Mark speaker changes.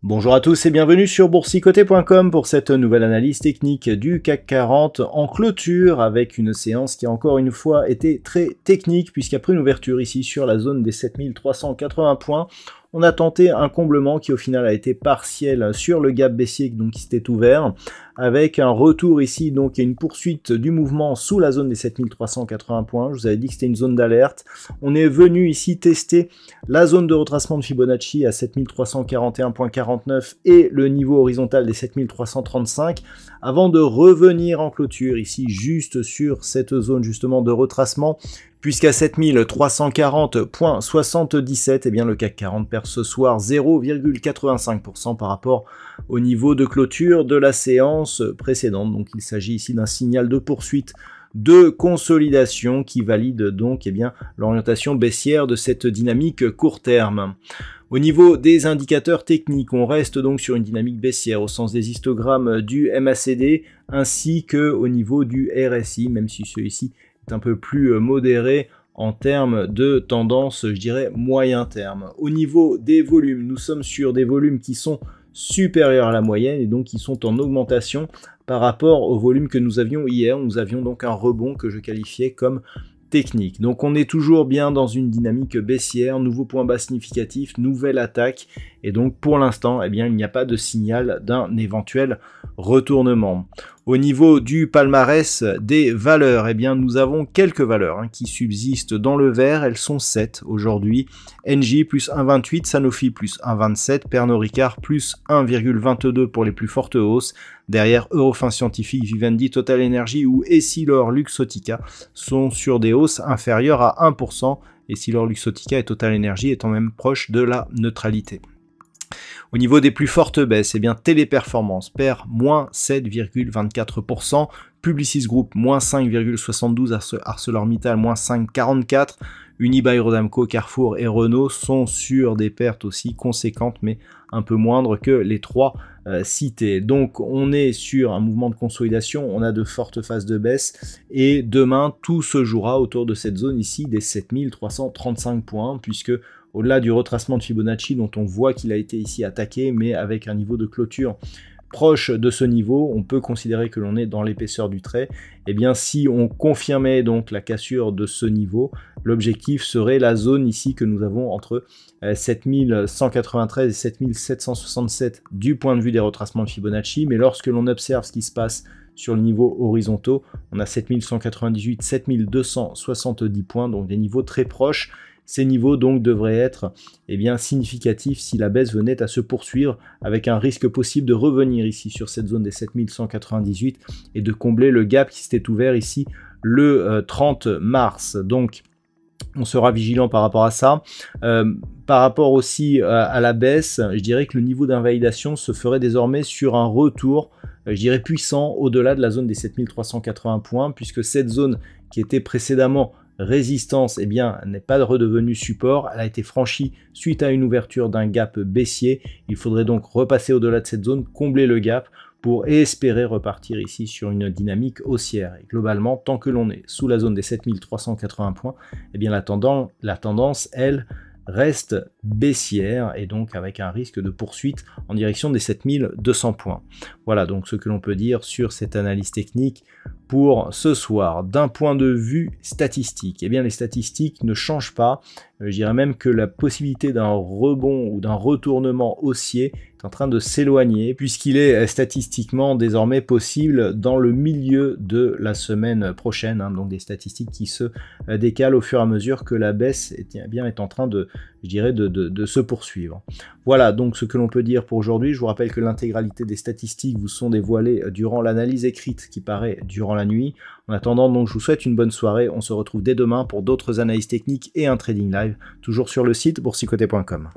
Speaker 1: Bonjour à tous et bienvenue sur boursicoté.com pour cette nouvelle analyse technique du CAC 40 en clôture avec une séance qui a encore une fois été très technique puisqu'après une ouverture ici sur la zone des 7380 points, on a tenté un comblement qui au final a été partiel sur le gap baissier donc qui s'était ouvert avec un retour ici donc et une poursuite du mouvement sous la zone des 7380 points. Je vous avais dit que c'était une zone d'alerte. On est venu ici tester la zone de retracement de Fibonacci à 7341.49 et le niveau horizontal des 7335 avant de revenir en clôture ici juste sur cette zone justement de retracement. Puisqu'à 7340.77, eh bien le CAC 40 perd ce soir 0,85% par rapport au niveau de clôture de la séance précédente. Donc il s'agit ici d'un signal de poursuite de consolidation qui valide donc l'orientation baissière de cette dynamique court terme. Au niveau des indicateurs techniques, on reste donc sur une dynamique baissière au sens des histogrammes du MACD ainsi que au niveau du RSI, même si celui-ci est un peu plus modéré en termes de tendance, je dirais, moyen terme. Au niveau des volumes, nous sommes sur des volumes qui sont supérieurs à la moyenne et donc qui sont en augmentation par rapport au volume que nous avions hier. Nous avions donc un rebond que je qualifiais comme technique. Donc on est toujours bien dans une dynamique baissière, nouveau point bas significatif, nouvelle attaque et donc pour l'instant il n'y a pas de signal d'un éventuel retournement. Au niveau du palmarès des valeurs, nous avons quelques valeurs qui subsistent dans le vert, elles sont 7 aujourd'hui. Engie plus 1,28, Sanofi plus 1,27, Pernod Ricard plus 1,22 pour les plus fortes hausses. Derrière Eurofins Scientifique, Vivendi, Total Energy ou Essilor Luxottica sont sur des hausses inférieures à 1%. Essilor Luxottica et Total Energy étant même proches de la neutralité. Au niveau des plus fortes baisses, Téléperformance perd moins 7,24%, Publicis Group moins 5,72%, ArcelorMittal moins 5,44%, Unibail Rodamco, Carrefour et Renault sont sur des pertes aussi conséquentes mais un peu moindres que les trois cités. Donc on est sur un mouvement de consolidation, on a de fortes phases de baisse et demain tout se jouera autour de cette zone ici des 7335 points puisque au-delà du retracement de Fibonacci dont on voit qu'il a été ici attaqué, mais avec un niveau de clôture proche de ce niveau, on peut considérer que l'on est dans l'épaisseur du trait. Si on confirmait donc la cassure de ce niveau, l'objectif serait la zone ici que nous avons entre 7193 et 7767 du point de vue des retracements de Fibonacci. Mais lorsque l'on observe ce qui se passe sur le niveau horizontaux, on a 7198, 7270 points, donc des niveaux très proches. Ces niveaux donc devraient être significatifs si la baisse venait à se poursuivre avec un risque possible de revenir ici sur cette zone des 7198 et de combler le gap qui s'était ouvert ici le 30 mars. Donc on sera vigilant par rapport à ça. Par rapport aussi à la baisse, je dirais que le niveau d'invalidation se ferait désormais sur un retour, je dirais puissant, au-delà de la zone des 7380 points, puisque cette zone qui était précédemment résistance n'est pas redevenue support, elle a été franchie suite à une ouverture d'un gap baissier. Il faudrait donc repasser au-delà de cette zone, combler le gap pour espérer repartir ici sur une dynamique haussière. Et globalement, tant que l'on est sous la zone des 7380 points, la tendance, elle, reste baissière et donc avec un risque de poursuite en direction des 7200 points. Voilà donc ce que l'on peut dire sur cette analyse technique pour ce soir. D'un point de vue statistique, les statistiques ne changent pas. Je dirais même que la possibilité d'un rebond ou d'un retournement haussier est en train de s'éloigner puisqu'il est statistiquement désormais possible dans le milieu de la semaine prochaine, donc des statistiques qui se décalent au fur et à mesure que la baisse est en train de se poursuivre. Voilà donc ce que l'on peut dire pour aujourd'hui. Je vous rappelle que l'intégralité des statistiques vous sont dévoilées durant l'analyse écrite qui paraît durant la nuit. En attendant, donc, je vous souhaite une bonne soirée. On se retrouve dès demain pour d'autres analyses techniques et un trading live, toujours sur le site boursicoté.com.